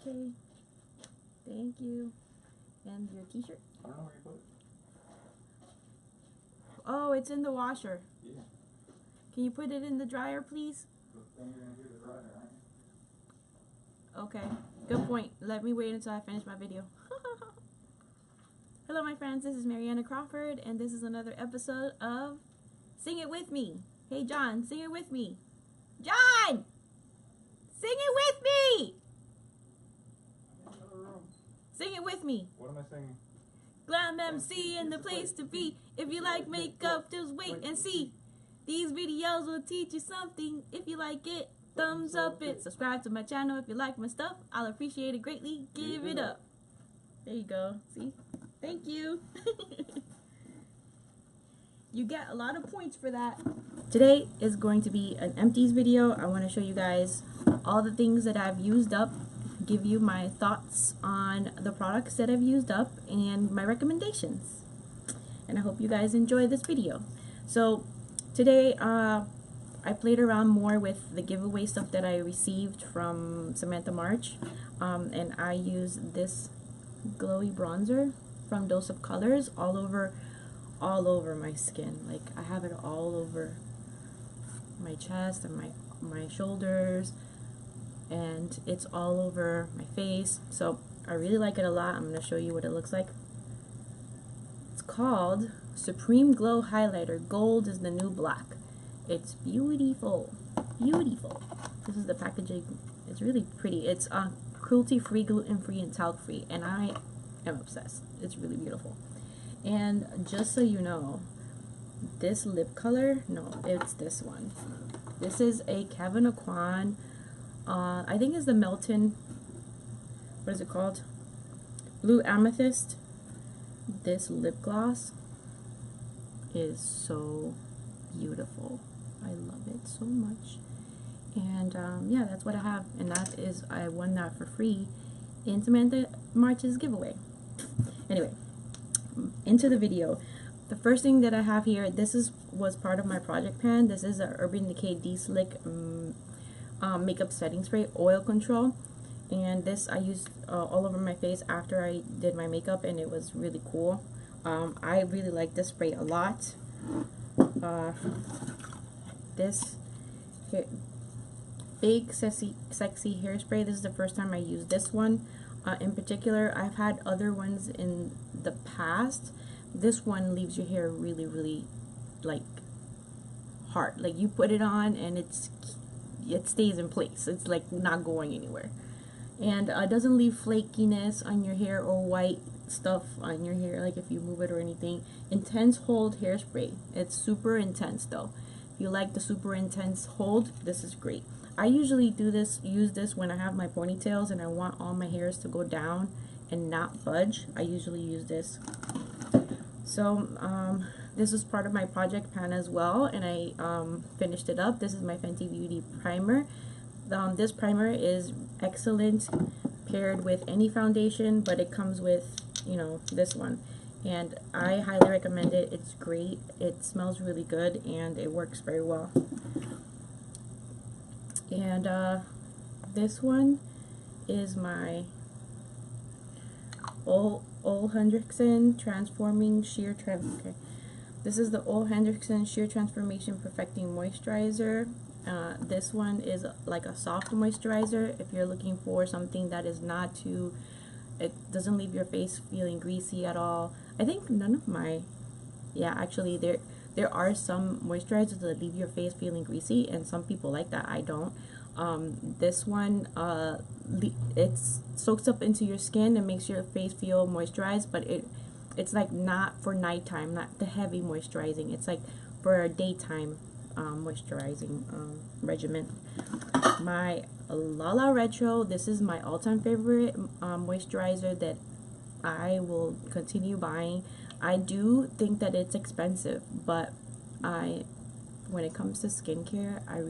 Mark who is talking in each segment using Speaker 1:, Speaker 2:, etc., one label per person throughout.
Speaker 1: Okay. Thank you. And your t-shirt?
Speaker 2: I don't know where you put it.
Speaker 1: Oh, it's in the washer.
Speaker 2: Yeah.
Speaker 1: Can you put it in the dryer, please?
Speaker 2: Then you're going to do the dryer, right?
Speaker 1: Okay. Good point. Let me wait until I finish my video. Hello, my friends. This is Mariana Crawford, and this is another episode of Sing It With Me. Hey, John, sing it with me. John! Sing it with me!
Speaker 2: I'm in another room.
Speaker 1: Sing it with me.
Speaker 2: What am I singing?
Speaker 1: Glam MC in the place to be. If you like makeup, just wait and see. These videos will teach you something. If you like it, thumbs up it. Subscribe to my channel if you like my stuff. I'll appreciate it greatly. Give it up. There you go. See? Thank you. You get a lot of points for that. Today is going to be an empties video. I want to show you guys all the things that I've used up, give you my thoughts on the products that I've used up, and my recommendations. And I hope you guys enjoy this video. So today I played around more with the giveaway stuff that I received from Samantha March, and I used this glowy bronzer from Dose of Colors all over my skin. Like, I have it all over my chest and my shoulders, and it's all over my face. So I really like it a lot. I'm going to show you what it looks like. It's called Supreme Glow Highlighter. Gold is the new black. It's beautiful. Beautiful. This is the packaging. It's really pretty. It's cruelty-free, gluten-free, and talc-free, and I am obsessed. It's really beautiful. And just so you know, this lip color, no, it's this one. This is a Kevin Aucoin, I think it's the Melton, what is it called? Blue Amethyst. This lip gloss is so beautiful. I love it so much. And yeah, that's what I have, and that is, I won that for free in Samantha March's giveaway. Anyway, into the video. The first thing that I have here, was part of my project pan. This is a Urban Decay De-Slick makeup setting spray, oil control, and this I used all over my face after I did my makeup, and it was really cool. I really like this spray a lot. This here, big sexy hairspray. This is the first time I used this one. In particular, I've had other ones in the past. This one leaves your hair really, really like hard. Like, you put it on and it stays in place. It's like not going anywhere, and it doesn't leave flakiness on your hair or white stuff on your hair, like if you move it or anything. Intense hold hairspray. It's super intense though. If you like the super intense hold, this is great. I usually use this when I have my ponytails and I want all my hairs to go down and not budge. I usually use this. So this is part of my project pan as well, and I finished it up. This is my Fenty Beauty primer. This primer is excellent paired with any foundation, but it comes with, you know, this one, and I highly recommend it. It's great. It smells really good and it works very well. And this one is my Ole Henriksen Transforming Sheer Okay. This is the Ole Henriksen Sheer Transformation Perfecting Moisturizer. This one is like a soft moisturizer if you're looking for something that is not too, it doesn't leave your face feeling greasy at all. I think none of my, yeah, actually there are some moisturizers that leave your face feeling greasy, and some people like that. I don't. This one, it soaks up into your skin and makes your face feel moisturized, but it's like not for nighttime, not the heavy moisturizing. It's like for a daytime moisturizing regimen. My Lala Retro, this is my all-time favorite moisturizer that I will continue buying. I do think that it's expensive, but when it comes to skincare, I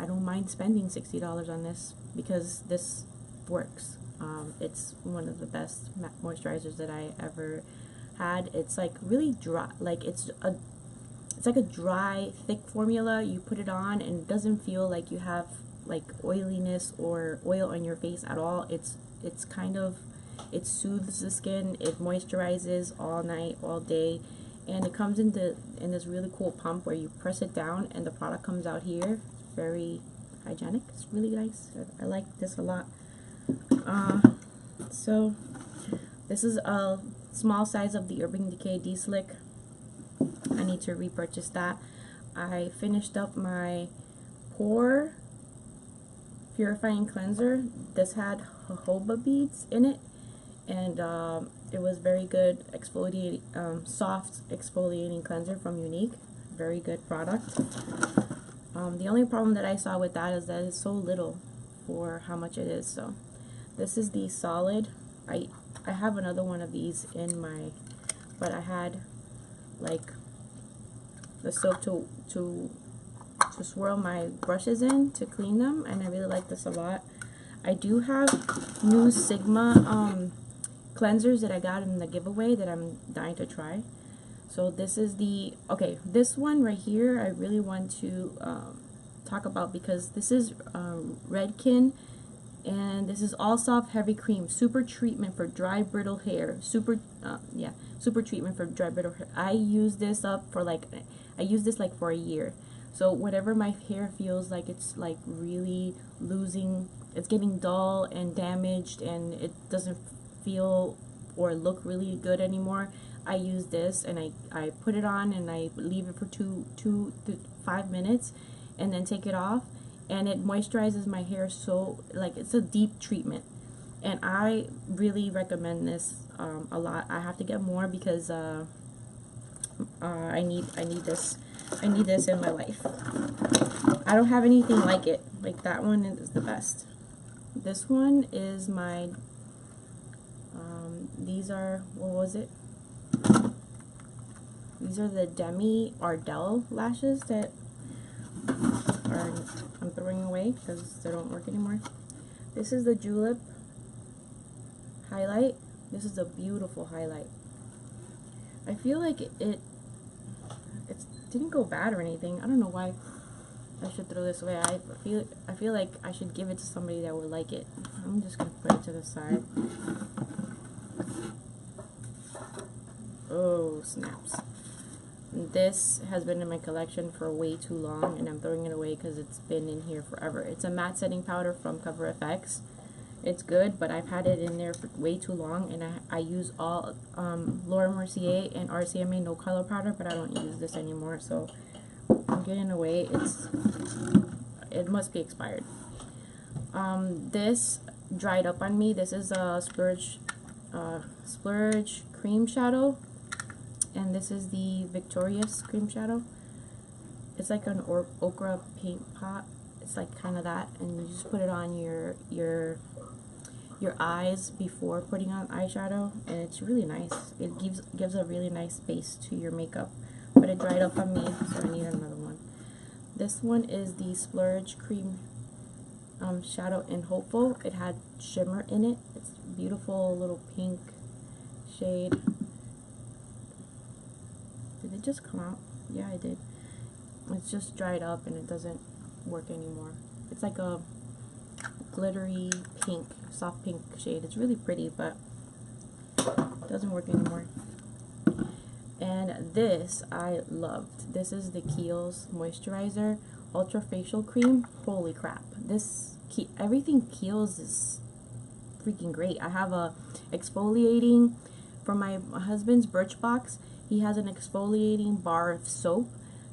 Speaker 1: don't mind spending $60 on this because this works. It's one of the best moisturizers that I ever had. It's like really dry, like it's like a dry, thick formula. You put it on and it doesn't feel like you have like oiliness or oil on your face at all. It's kind of, it soothes the skin, it moisturizes all night, all day, and it comes in this really cool pump where you press it down and the product comes out here. Very hygienic. It's really nice. I like this a lot. So this is a small size of the Urban Decay De-Slick. I need to repurchase that. I finished up my pore purifying cleanser. This had jojoba beads in it, and it was very good exfoliating, soft exfoliating cleanser from Unique. Very good product. The only problem that I saw with that is that it's so little for how much it is. So this is the solid. I have another one of these in my, but I had like the soap to swirl my brushes in to clean them, and I really like this a lot. I do have new Sigma cleansers that I got in the giveaway that I'm dying to try. So this is the, okay, this one right here I really want to talk about, because this is Redken, and this is All Soft Heavy Cream Super Treatment for Dry Brittle Hair. Super treatment for dry brittle hair. I use this up for like, I use this like for a year. So whenever my hair feels like it's like really losing, it's getting dull and damaged and it doesn't feel or look really good anymore, I use this, and I put it on and I leave it for 2 to 5 minutes and then take it off, and it moisturizes my hair. So like, it's a deep treatment, and I really recommend this a lot. I have to get more because I need this. I need this in my life. I don't have anything like it. Like, that one is the best. This one is my these are, what was it? These are the Demi Ardell lashes that I'm throwing away because they don't work anymore. This is the Julep highlight. This is a beautiful highlight. I feel like it didn't go bad or anything. I don't know why I should throw this away. I feel like I should give it to somebody that would like it. I'm just gonna put it to the side. Oh, snaps. This has been in my collection for way too long, and I'm throwing it away because it's been in here forever. It's a matte setting powder from Cover FX. It's good, but I've had it in there for way too long, and I use all Laura Mercier and RCMA no color powder, but I don't use this anymore, so I'm getting away. It must be expired. This dried up on me. This is a Splurge cream shadow, and this is the Victorious cream shadow. It's like an ochre paint pot. It's like kind of that, and you just put it on your eyes before putting on eyeshadow, and it's really nice. It gives a really nice base to your makeup, but it dried up on me, so I need another one. This one is the Splurge cream shadow in Hopeful. It had shimmer in it. It's a beautiful little pink shade. Did it just come out? Yeah, it did. It's just dried up and it doesn't work anymore. It's like a glittery pink, soft pink shade. It's really pretty, but it doesn't work anymore. And this I loved. This is the KIEHL'S moisturizer ultra facial cream. Holy crap, everything KIEHL'S is freaking great. I have a exfoliating from my husband's Birchbox. He has an exfoliating bar of soap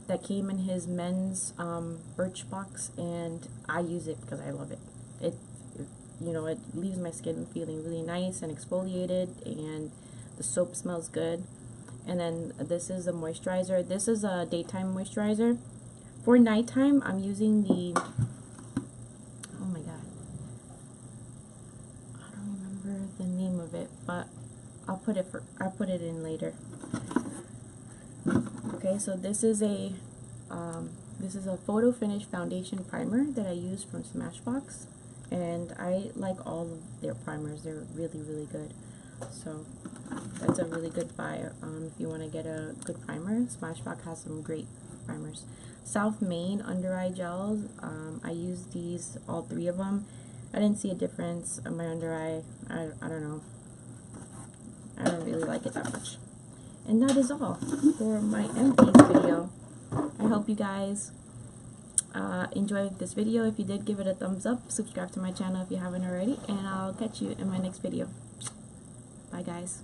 Speaker 1: that came in his men's Birchbox, and I use it because I love it. It leaves my skin feeling really nice and exfoliated, and the soap smells good. And then this is a moisturizer. This is a daytime moisturizer. For nighttime, I'm using the, oh my god, I don't remember the name of it, but I'll put it in later. Okay, so this is a photo finish foundation primer that I use from SMASHBOX, and I like all of their primers. They're really, really good. So that's a really good buy if you want to get a good primer. SMASHBOX has some great primers. South Main under eye gels. I used these, all 3 of them. I didn't see a difference on my under eye. I don't know. I don't really like it that much. And that is all for my Empties video. I hope you guys enjoyed this video. If you did, give it a thumbs up. Subscribe to my channel if you haven't already. And I'll catch you in my next video. Bye, guys.